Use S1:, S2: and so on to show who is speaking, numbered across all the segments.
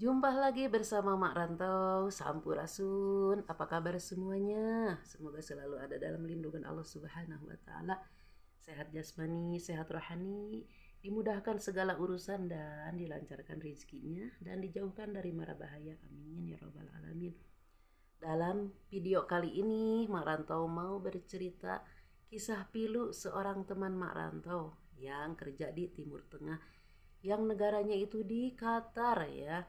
S1: Jumpa lagi bersama Mak Rantau, Sampurasun. Apa kabar semuanya? Semoga selalu ada dalam lindungan Allah Subhanahu wa taala. Sehat jasmani, sehat rohani, dimudahkan segala urusan dan dilancarkan rezekinya dan dijauhkan dari mara bahaya. Amin ya rabbal alamin. Dalam video kali ini Mak Rantau mau bercerita kisah pilu seorang teman Mak Rantau yang kerja di Timur Tengah, yang negaranya itu di Qatar ya.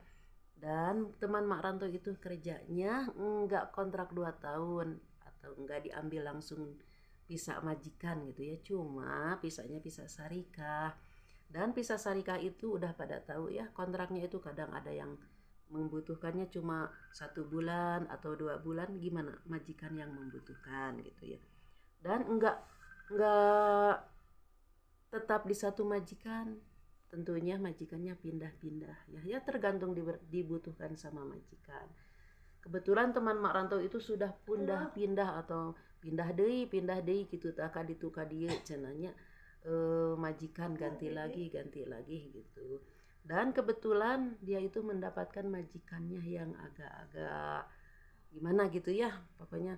S1: Dan teman Mak Rantau itu kerjanya enggak kontrak 2 tahun atau enggak diambil langsung pisah majikan gitu ya. Cuma pisahnya pisah sarikah. Dan pisah sarikah itu udah pada tahu ya, kontraknya itu kadang ada yang membutuhkannya cuma 1 bulan atau 2 bulan, gimana majikan yang membutuhkan gitu ya. Dan enggak tetap di satu majikan, tentunya majikannya pindah-pindah ya tergantung dibutuhkan sama majikan. Kebetulan teman Mak Rantau itu sudah pindah atau pindah deui gitu tak kaditu ka dieu cenanya, majikan ganti lagi gitu. Dan kebetulan dia itu mendapatkan majikannya yang agak-agak gimana gitu ya, pokoknya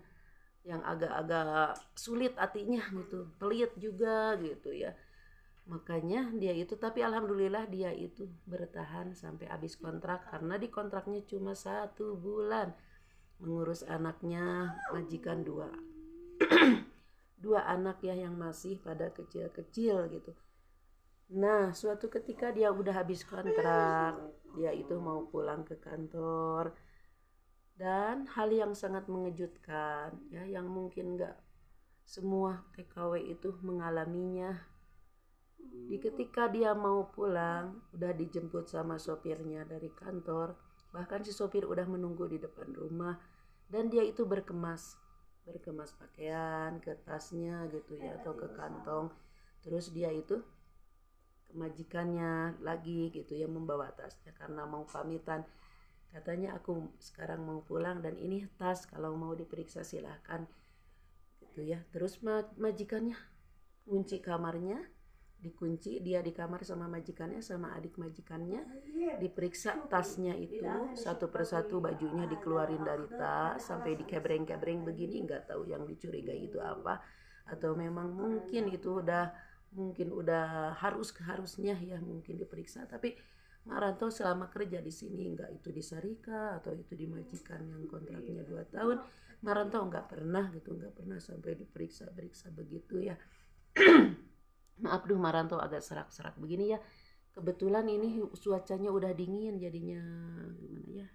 S1: yang agak-agak sulit hatinya gitu, pelit juga gitu ya. Makanya dia itu, tapi alhamdulillah dia itu bertahan sampai habis kontrak, karena di kontraknya cuma 1 bulan mengurus anaknya, majikan dua anak ya yang masih pada kecil-kecil gitu. Nah suatu ketika dia udah habis kontrak, dia itu mau pulang ke kantor, dan hal yang sangat mengejutkan ya, yang mungkin gak semua TKW itu mengalaminya. Di ketika dia mau pulang, udah dijemput sama sopirnya dari kantor, bahkan si sopir udah menunggu di depan rumah, dan dia itu berkemas pakaian ke tasnya gitu ya, atau ke kantong. Terus dia itu ke majikannya lagi gitu ya, membawa tasnya karena mau pamitan. Katanya aku sekarang mau pulang dan ini tas, kalau mau diperiksa silahkan gitu ya. Terus majikannya kunci kamarnya, dikunci dia di kamar sama majikannya sama adik majikannya, diperiksa tasnya itu satu persatu, bajunya dikeluarin dari tas sampai dikebreng-kebreng begini, nggak tahu yang dicurigai itu apa, atau memang mungkin itu udah harusnya ya mungkin diperiksa. Tapi Mak Rantau selama kerja di sini, nggak itu di Sarika atau itu di majikan yang kontraknya 2 tahun, Mak Rantau nggak pernah sampai diperiksa begitu ya. Maaf duh Maranto agak serak-serak begini ya. Kebetulan ini cuacanya udah dingin jadinya gimana ya.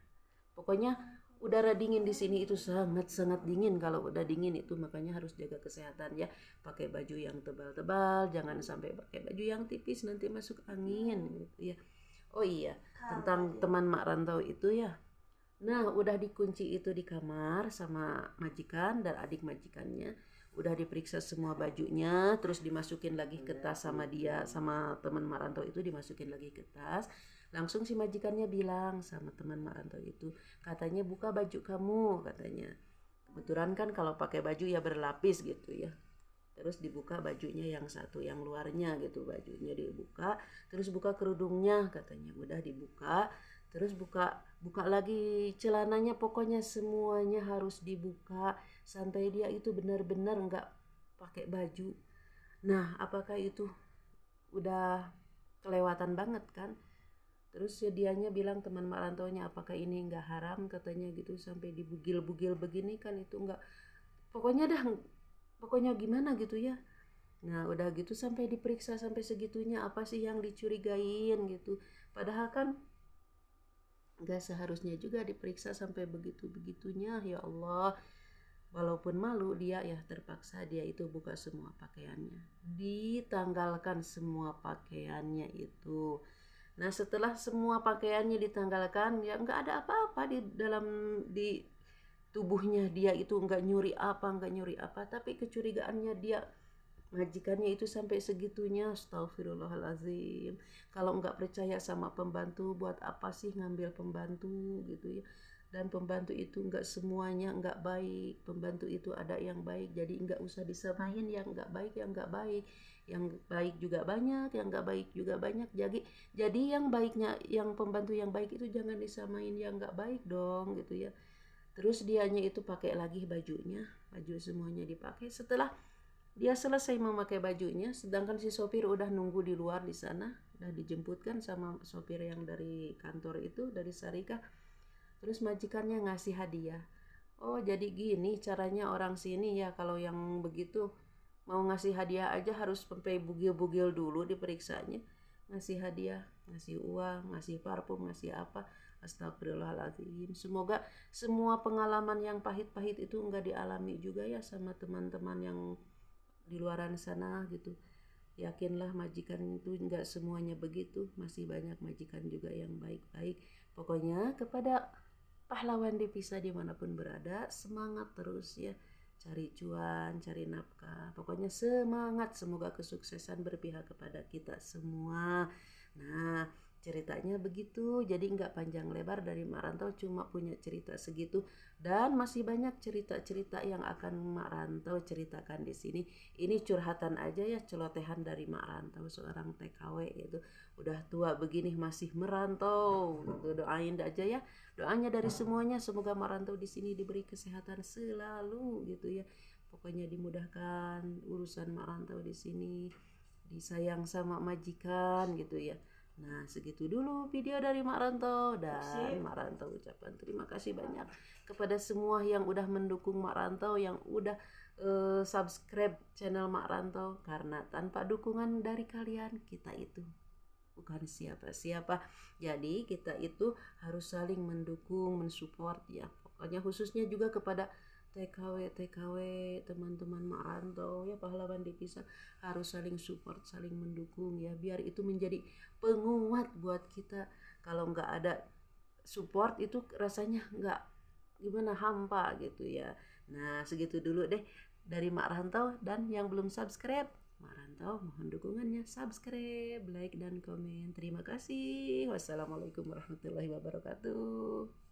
S1: Pokoknya udara dingin di sini itu sangat-sangat dingin. Kalau udah dingin itu makanya harus jaga kesehatan ya. Pakai baju yang tebal-tebal, jangan sampai pakai baju yang tipis nanti masuk angin gitu ya. Oh iya, tentang teman Mak Rantau itu ya. Nah, udah dikunci itu di kamar sama majikan dan adik majikannya. Udah diperiksa semua bajunya, terus dimasukin lagi ke tas sama dia, sama teman Maranto itu dimasukin lagi ke tas. Langsung si majikannya bilang sama teman Maranto itu, katanya buka baju kamu, katanya. Kebetulan kan kalau pakai baju ya berlapis gitu ya. Terus dibuka bajunya yang satu, yang luarnya gitu, bajunya dibuka, terus buka kerudungnya katanya, udah dibuka, terus buka lagi celananya, pokoknya semuanya harus dibuka sampai dia itu benar-benar nggak pakai baju. Nah apakah itu udah kelewatan banget kan. Terus ya dianya bilang, teman marantonya, apakah ini nggak haram katanya gitu, sampai dibugil-bugil begini kan, itu nggak, pokoknya gimana gitu ya. Nah udah gitu sampai diperiksa sampai segitunya, apa sih yang dicurigain gitu, padahal kan gak seharusnya juga diperiksa sampai begitu-begitunya ya Allah. Walaupun malu dia ya terpaksa dia itu buka semua pakaiannya, ditanggalkan semua pakaiannya itu. Nah setelah semua pakaiannya ditanggalkan ya nggak ada apa-apa di dalam di tubuhnya dia itu, nggak nyuri apa, tapi kecurigaannya dia, majikannya itu sampai segitunya. Astagfirullahalazim, kalau nggak percaya sama pembantu buat apa sih ngambil pembantu gitu ya. Dan pembantu itu nggak semuanya nggak baik, pembantu itu ada yang baik, jadi nggak usah disamain yang nggak baik, yang baik juga banyak, yang nggak baik juga banyak. Jadi yang baiknya, yang pembantu yang baik itu jangan disamain yang nggak baik dong gitu ya. Terus dianya itu pakai lagi bajunya, baju semuanya dipakai. Setelah dia selesai memakai bajunya, sedangkan si sopir udah nunggu di luar di sana, udah dijemputkan sama sopir yang dari kantor itu, dari Sarika. Terus majikannya ngasih hadiah. Oh, jadi gini caranya orang sini ya, kalau yang begitu mau ngasih hadiah aja harus sampai bugil-bugil dulu diperiksanya. Ngasih hadiah, ngasih uang, ngasih parfum, ngasih apa. Astagfirullahaladzim. Semoga semua pengalaman yang pahit-pahit itu enggak dialami juga ya sama teman-teman yang di luaran sana gitu. Yakinlah majikan itu enggak semuanya begitu, masih banyak majikan juga yang baik-baik. Pokoknya kepada pahlawan devisa dimanapun berada, semangat terus ya, cari cuan, cari nafkah, pokoknya semangat, semoga kesuksesan berpihak kepada kita semua. Nah, ceritanya begitu, jadi nggak panjang lebar, dari Mak Rantau cuma punya cerita segitu, dan masih banyak cerita-cerita yang akan Mak Rantau ceritakan di sini. Ini curhatan aja ya, celotehan dari Mak Rantau, seorang TKW gitu, udah tua begini masih merantau gitu. Doain aja ya, doanya dari semuanya, semoga Mak Rantau di sini diberi kesehatan selalu gitu ya. Pokoknya dimudahkan urusan Mak Rantau di sini, disayang sama majikan gitu ya. Nah, segitu dulu video dari Mak Rantau, dan Mak Rantau ucapkan terima kasih banyak kepada semua yang udah mendukung Mak Rantau, yang udah subscribe channel Mak Rantau, karena tanpa dukungan dari kalian kita itu bukan siapa-siapa. Jadi kita itu harus saling mendukung, mensupport ya. Pokoknya khususnya juga kepada TKW teman-teman Mak Rantau ya, pahlawan devisa, harus saling support, saling mendukung ya, biar itu menjadi penguat buat kita. Kalau nggak ada support itu rasanya nggak, gimana, hampa gitu ya. Nah, segitu dulu deh dari Mak Rantau, dan yang belum subscribe Mak Rantau mohon dukungannya, subscribe, like, dan komen. Terima kasih. Wassalamualaikum warahmatullahi wabarakatuh.